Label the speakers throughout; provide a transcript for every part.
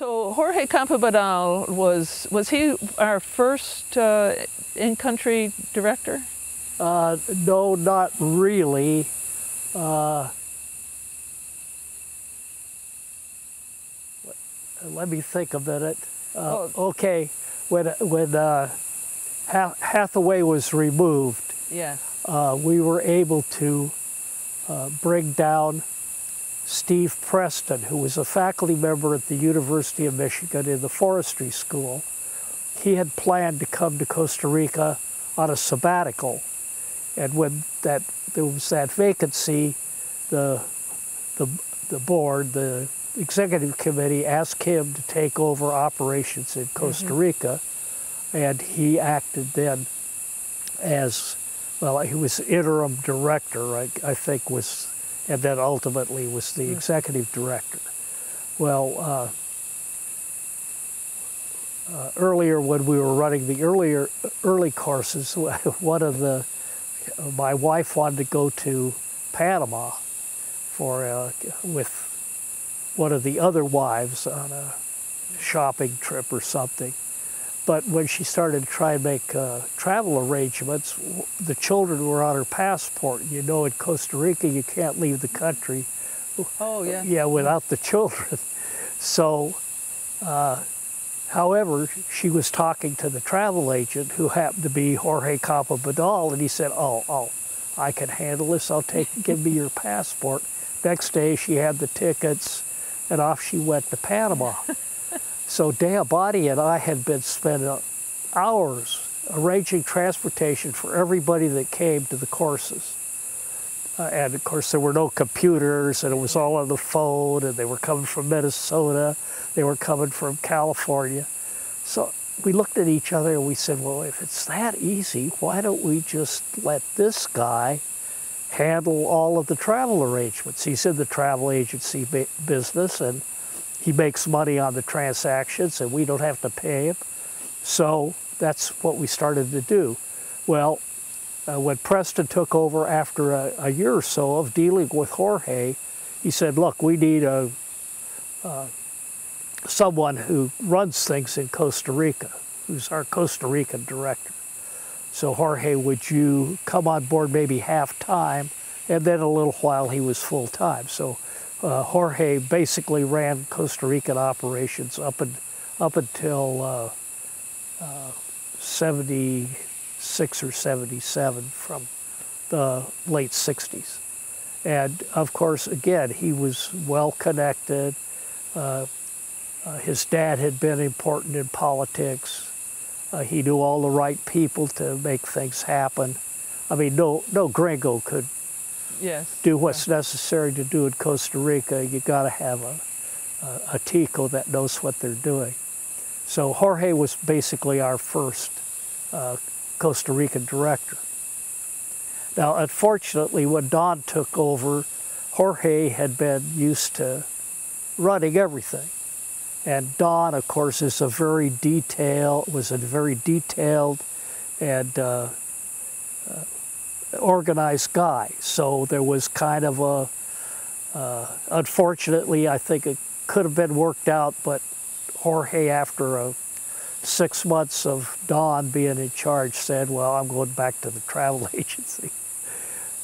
Speaker 1: So Jorge Campobadal was he our first in-country director?
Speaker 2: No, not really. Let me think a minute. Okay, when Hathaway was removed,
Speaker 1: Yeah.
Speaker 2: we were able to bring down Steve Preston, who was a faculty member at the University of Michigan in the forestry school. He had planned to come to Costa Rica on a sabbatical, and when there was that vacancy, the board, the executive committee, asked him to take over operations in Costa Rica, and he acted then as, well, he was interim director, I think was, and then ultimately was the executive director. Well, earlier when we were running the early courses, my wife wanted to go to Panama for with one of the other wives on a shopping trip or something. But when she started to try and make travel arrangements, the children were on her passport. You know, in Costa Rica, you can't leave the country.
Speaker 1: Oh, yeah.
Speaker 2: Yeah, without the children. So, however, she was talking to the travel agent, who happened to be Jorge Campobadal, and he said, "Oh, I can handle this. Give me your passport." Next day, she had the tickets, and off she went to Panama. So Diabati and I had been spending hours arranging transportation for everybody that came to the courses. And of course there were no computers, and it was all on the phone, and they were coming from Minnesota, they were coming from California. So we looked at each other and we said, well, if it's that easy, why don't we just let this guy handle all of the travel arrangements? He's in the travel agency business, and he makes money on the transactions, and we don't have to pay him. So that's what we started to do. Well, when Preston took over after a year or so of dealing with Jorge, he said, look, we need someone who runs things in Costa Rica, who's our Costa Rican director. So Jorge, would you come on board maybe half-time? And then a little while he was full-time. So Jorge basically ran Costa Rican operations up until 76 or 77 from the late 60s. And of course, again, he was well connected. His dad had been important in politics. He knew all the right people to make things happen. I mean, no gringo could do what's necessary to do in Costa Rica. You got to have a tico that knows what they're doing. So Jorge was basically our first Costa Rican director. Now, unfortunately, when Don took over, Jorge had been used to running everything. And Don, of course, was a very detailed and organized guy. So there was kind of unfortunately, I think it could have been worked out, but Jorge, after 6 months of Don being in charge, said, well, I'm going back to the travel agency.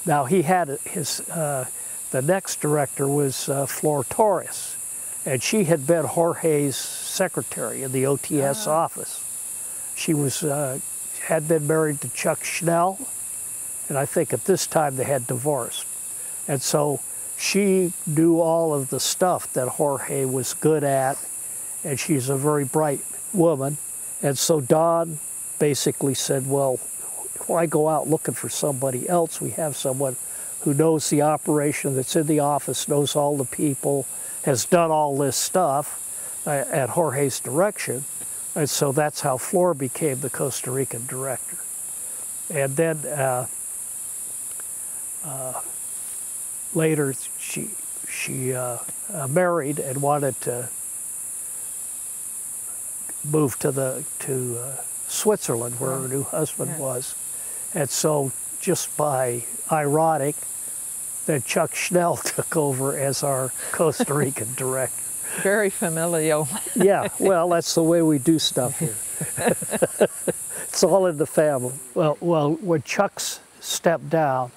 Speaker 2: Now he had the next director was Flor Torres, and she had been Jorge's secretary in the OTS office. She had been married to Chuck Schnell, and I think at this time they had divorced. And so she knew all of the stuff that Jorge was good at, and she's a very bright woman. And so Don basically said, well, why go out looking for somebody else? We have someone who knows the operation, that's in the office, knows all the people, has done all this stuff at Jorge's direction. And so that's how Flor became the Costa Rican director. And then later she married and wanted to move to Switzerland, where her new husband was. And so, just by ironic, then Chuck Schnell took over as our Costa Rican director.
Speaker 1: Very familial.
Speaker 2: Yeah, well, that's the way we do stuff here. It's all in the family. Well, when Chuck's stepped down,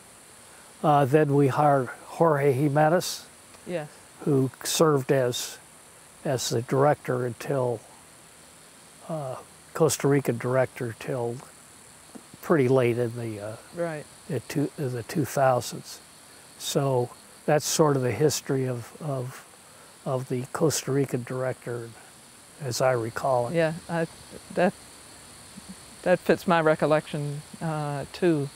Speaker 2: then we hired Jorge Jimenez,
Speaker 1: Yes.
Speaker 2: who served as the director until Costa Rican director till pretty late in the
Speaker 1: Right.
Speaker 2: the 2000s. So that's sort of the history of the Costa Rican director, as I recall it.
Speaker 1: Yeah, that fits my recollection too.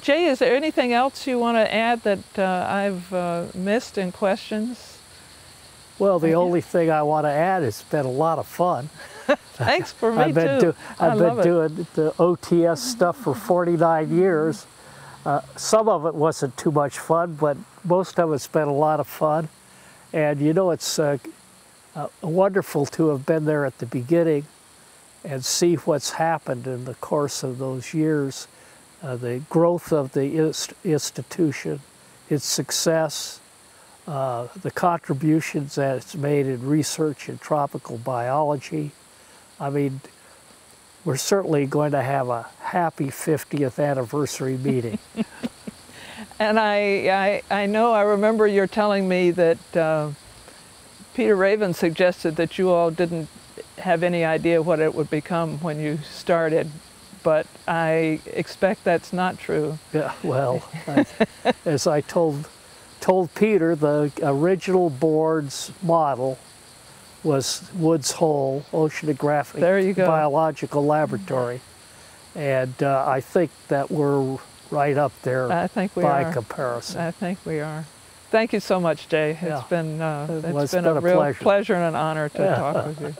Speaker 1: Jay, is there anything else you want to add that I've missed in questions?
Speaker 2: Well, the only thing I want to add is it's been a lot of fun.
Speaker 1: Thanks for me
Speaker 2: I've been
Speaker 1: too.
Speaker 2: I've been doing the OTS stuff for 49 years. Some of it wasn't too much fun, but most of it's been a lot of fun. And you know, it's wonderful to have been there at the beginning and see what's happened in the course of those years. The growth of the institution, its success, the contributions that it's made in research in tropical biology. I mean, we're certainly going to have a happy 50th anniversary meeting.
Speaker 1: And I know, I remember you're telling me that Peter Raven suggested that you all didn't have any idea what it would become when you started, but I expect that's not true.
Speaker 2: Yeah, well, as I told Peter, the original board's model was Woods Hole Oceanographic
Speaker 1: There you go.
Speaker 2: Biological Laboratory, and I think that we're right up there
Speaker 1: I think we
Speaker 2: by
Speaker 1: are.
Speaker 2: comparison.
Speaker 1: I think we are. Thank you so much, Jay.
Speaker 2: Yeah.
Speaker 1: It's been
Speaker 2: It's
Speaker 1: a
Speaker 2: been a
Speaker 1: real
Speaker 2: pleasure.
Speaker 1: pleasure and an honor to talk with you.